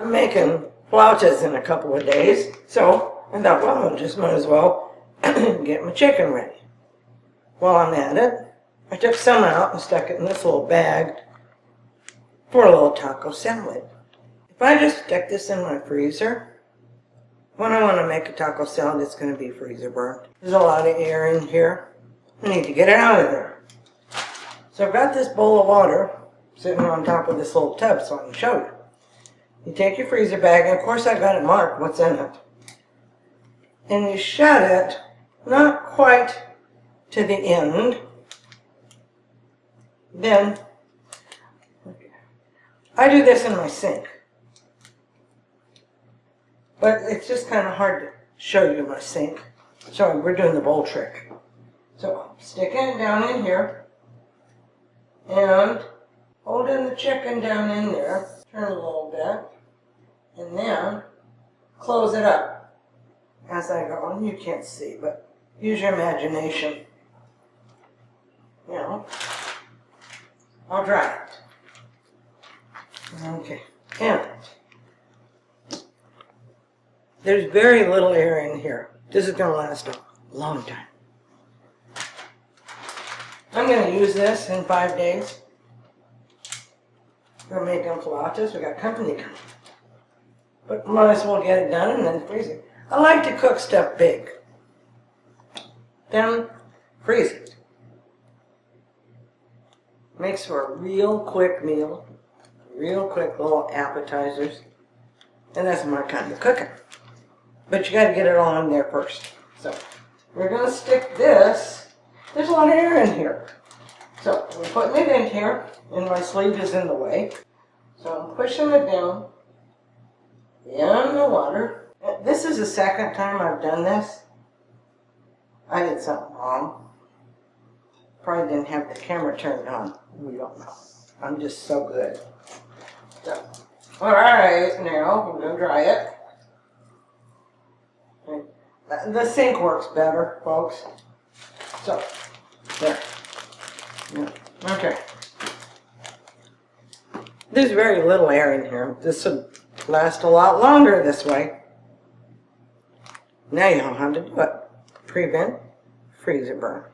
I'm making flautas in a couple of days, so I thought, well, I just might as well get my chicken ready. While I'm at it, I took some out and stuck it in this little bag for a little taco salad. If I just stick this in my freezer, when I want to make a taco salad, it's going to be freezer burnt. There's a lot of air in here. I need to get it out of there. So I've got this bowl of water sitting on top of this little tub so I can show you. You take your freezer bag, and of course I've got it marked what's in it. And you shut it, not quite to the end. Then, I do this in my sink. But it's just kind of hard to show you my sink. So we're doing the bowl trick. So sticking it down in here and holding the chicken down in there. Turn a little bit and then close it up as I go. And you can't see, but use your imagination. You know, I'll dry it. Okay, and there's very little air in here. This is going to last a long time. I'm going to use this in 5 days. We're making flautas. We got company coming. But might as well get it done and then freeze it. I like to cook stuff big. Then freeze it. Makes for a real quick meal. Real quick little appetizers. And that's my kind of cooking. But you got to get it all in there first. So we're going to stick this. There's a lot of air in here. So we're putting it in here, and my sleeve is in the way. So I'm pushing it down in the water. This is the second time I've done this. I did something wrong. Probably didn't have the camera turned on. We don't know. I'm just so good. So, alright, now I'm going to dry it. The sink works better, folks. So, there. Okay. There's very little air in here. This would last a lot longer this way. Now you know how to do it. Prevent freezer burn.